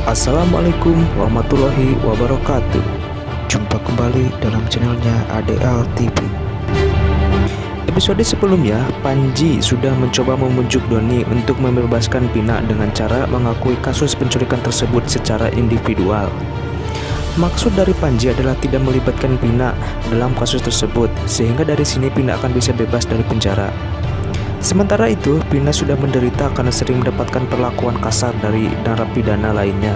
Assalamualaikum warahmatullahi wabarakatuh. Jumpa kembali dalam channelnya ADL TV. Episode sebelumnya, Panji sudah mencoba membujuk Doni untuk membebaskan Pina dengan cara mengakui kasus penculikan tersebut secara individual. Maksud dari Panji adalah tidak melibatkan Pina dalam kasus tersebut, sehingga dari sini Pina akan bisa bebas dari penjara. Sementara itu, Pina sudah menderita karena sering mendapatkan perlakuan kasar dari narapidana lainnya.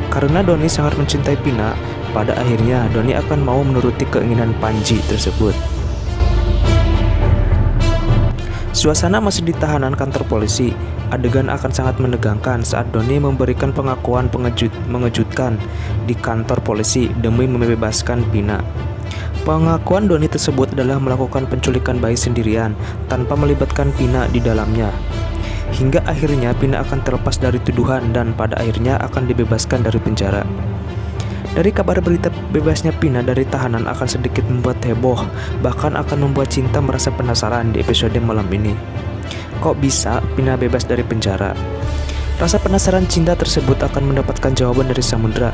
Karena Doni sangat mencintai Pina, pada akhirnya Doni akan mau menuruti keinginan Panji tersebut. Suasana masih di tahanan kantor polisi. Adegan akan sangat menegangkan saat Doni memberikan pengakuan mengejutkan di kantor polisi demi membebaskan Pina. Pengakuan Doni tersebut adalah melakukan penculikan bayi sendirian tanpa melibatkan Pina di dalamnya. Hingga akhirnya Pina akan terlepas dari tuduhan dan pada akhirnya akan dibebaskan dari penjara. Dari kabar berita bebasnya Pina dari tahanan akan sedikit membuat heboh, bahkan akan membuat Cinta merasa penasaran di episode malam ini. Kok bisa Pina bebas dari penjara? Rasa penasaran Cinta tersebut akan mendapatkan jawaban dari Samudra.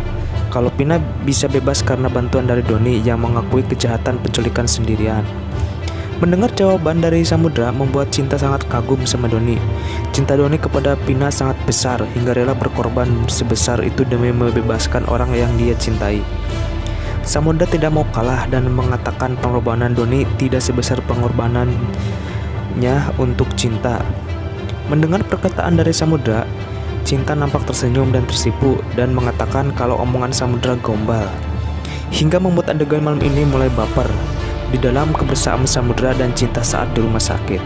Kalau Pina bisa bebas karena bantuan dari Doni yang mengakui kejahatan penculikan sendirian. Mendengar jawaban dari Samudra membuat Cinta sangat kagum sama Doni. Cinta Doni kepada Pina sangat besar hingga rela berkorban sebesar itu demi membebaskan orang yang dia cintai. Samudra tidak mau kalah dan mengatakan pengorbanan Doni tidak sebesar pengorbanannya untuk Cinta. Mendengar perkataan dari Samudra, Cinta nampak tersenyum dan tersipu dan mengatakan kalau omongan Samudra gombal. Hingga membuat adegan malam ini mulai baper di dalam kebersamaan Samudra dan Cinta saat di rumah sakit.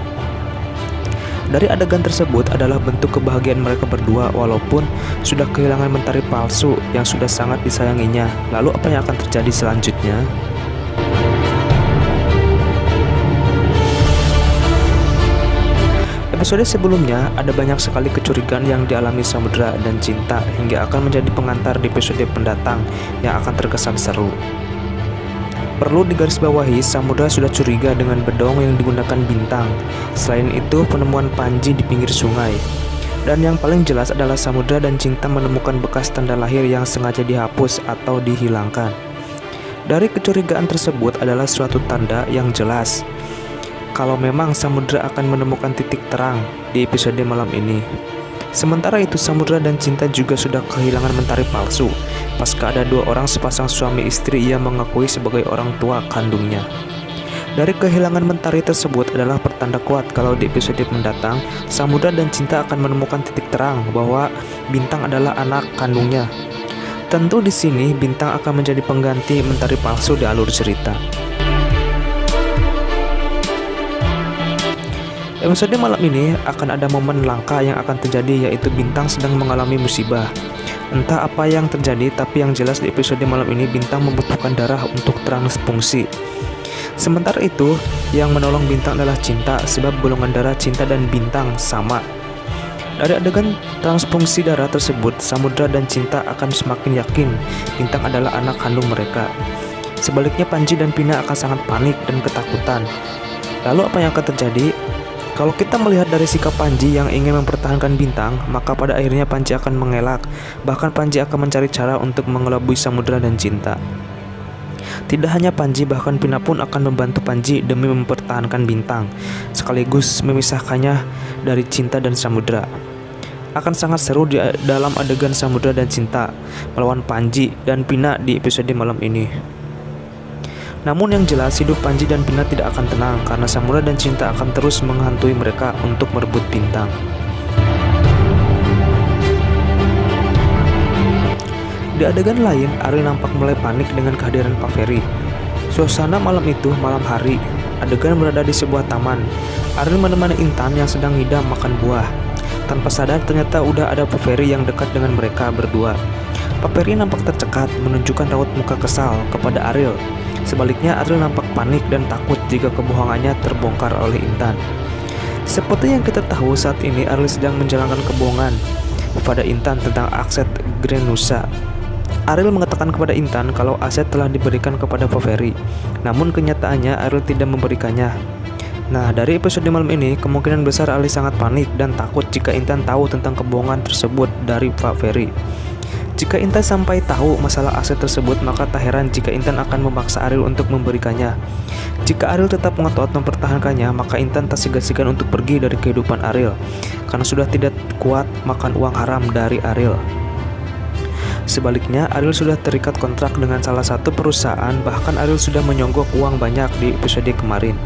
Dari adegan tersebut adalah bentuk kebahagiaan mereka berdua walaupun sudah kehilangan mentari palsu yang sudah sangat disayanginya. Lalu apa yang akan terjadi selanjutnya? Episode sebelumnya ada banyak sekali kecurigaan yang dialami Samudra dan Cinta hingga akan menjadi pengantar di episode pendatang yang akan terkesan seru. Perlu digarisbawahi, Samudra sudah curiga dengan bedong yang digunakan Bintang. Selain itu, penemuan Panji di pinggir sungai. Dan yang paling jelas adalah Samudra dan Cinta menemukan bekas tanda lahir yang sengaja dihapus atau dihilangkan. Dari kecurigaan tersebut adalah suatu tanda yang jelas kalau memang Samudra akan menemukan titik terang di episode malam ini. Sementara itu, Samudra dan Cinta juga sudah kehilangan mentari palsu pasca ada dua orang sepasang suami istri yang mengakui sebagai orang tua kandungnya. Dari kehilangan mentari tersebut adalah pertanda kuat kalau di episode mendatang Samudra dan Cinta akan menemukan titik terang bahwa Bintang adalah anak kandungnya. Tentu di sini Bintang akan menjadi pengganti mentari palsu di alur cerita. Episode malam ini akan ada momen langka yang akan terjadi, yaitu Bintang sedang mengalami musibah. Entah apa yang terjadi, tapi yang jelas di episode malam ini Bintang membutuhkan darah untuk transfungsi. Sementara itu, yang menolong Bintang adalah Cinta, sebab golongan darah Cinta dan Bintang sama. Dari adegan transfungsi darah tersebut, Samudra dan Cinta akan semakin yakin Bintang adalah anak kandung mereka. Sebaliknya, Panji dan Pina akan sangat panik dan ketakutan. Lalu apa yang akan terjadi? Kalau kita melihat dari sikap Panji yang ingin mempertahankan Bintang, maka pada akhirnya Panji akan mengelak. Bahkan Panji akan mencari cara untuk mengelabui Samudra dan Cinta. Tidak hanya Panji, bahkan Pina pun akan membantu Panji demi mempertahankan Bintang, sekaligus memisahkannya dari Cinta dan Samudra. Akan sangat seru di dalam adegan Samudra dan Cinta melawan Panji dan Pina di episode malam ini. Namun yang jelas, hidup Panji dan Pina tidak akan tenang karena Samudra dan Cinta akan terus menghantui mereka untuk merebut Bintang. Di adegan lain, Ariel nampak mulai panik dengan kehadiran Pak Ferry. Suasana malam itu malam hari. Adegan berada di sebuah taman. Ariel menemani Intan yang sedang ngidam makan buah. Tanpa sadar ternyata udah ada Pak Ferry yang dekat dengan mereka berdua. Pak Ferry nampak tercekat, menunjukkan raut muka kesal kepada Ariel. Sebaliknya, Ariel nampak panik dan takut jika kebohongannya terbongkar oleh Intan. Seperti yang kita tahu, saat ini Ariel sedang menjalankan kebohongan kepada Intan tentang aset Grand Nusa. Ariel mengatakan kepada Intan kalau aset telah diberikan kepada Pak Ferry. Namun kenyataannya Ariel tidak memberikannya. Nah, dari episode malam ini, kemungkinan besar Ali sangat panik dan takut jika Intan tahu tentang kebohongan tersebut dari Pak Ferry. Jika Intan sampai tahu masalah aset tersebut, maka tak heran jika Intan akan memaksa Ariel untuk memberikannya. Jika Ariel tetap ngotot mempertahankannya, maka Intan tak segan-segan untuk pergi dari kehidupan Ariel, karena sudah tidak kuat makan uang haram dari Ariel. Sebaliknya, Ariel sudah terikat kontrak dengan salah satu perusahaan, bahkan Ariel sudah menyogok uang banyak di episode kemarin.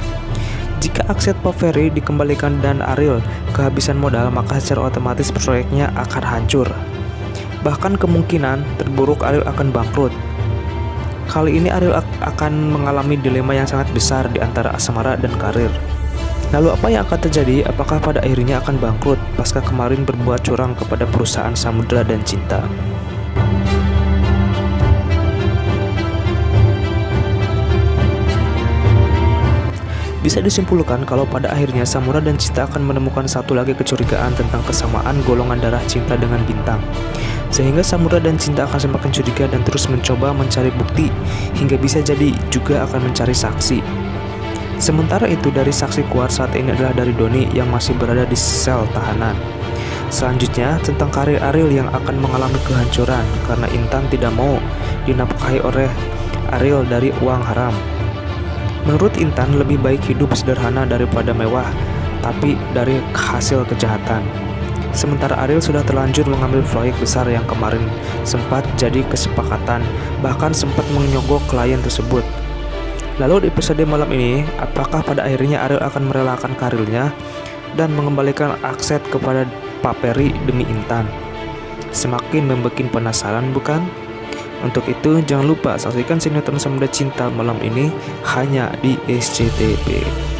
Jika aset Poveri dikembalikan dan Ariel kehabisan modal, maka secara otomatis proyeknya akan hancur. Bahkan kemungkinan terburuk Ariel akan bangkrut. Kali ini Ariel akan mengalami dilema yang sangat besar di antara asmara dan karir. Lalu apa yang akan terjadi? Apakah pada akhirnya akan bangkrut pasca kemarin berbuat curang kepada perusahaan Samudra dan Cinta? Bisa disimpulkan kalau pada akhirnya Samura dan Cinta akan menemukan satu lagi kecurigaan tentang kesamaan golongan darah Cinta dengan Bintang. Sehingga Samura dan Cinta akan semakin curiga dan terus mencoba mencari bukti, hingga bisa jadi juga akan mencari saksi. Sementara itu, dari saksi kuat saat ini adalah dari Doni yang masih berada di sel tahanan. Selanjutnya, tentang karir Ariel yang akan mengalami kehancuran karena Intan tidak mau dinafkahi oleh Ariel dari uang haram. Menurut Intan, lebih baik hidup sederhana daripada mewah, tapi dari hasil kejahatan. Sementara Ariel sudah terlanjur mengambil proyek besar yang kemarin sempat jadi kesepakatan, bahkan sempat menyogok klien tersebut. Lalu di episode malam ini, apakah pada akhirnya Ariel akan merelakan karirnya dan mengembalikan aset kepada Poveri demi Intan? Semakin membuat penasaran, bukan? Untuk itu, jangan lupa saksikan sinetron Samudra Cinta malam ini hanya di SCTV.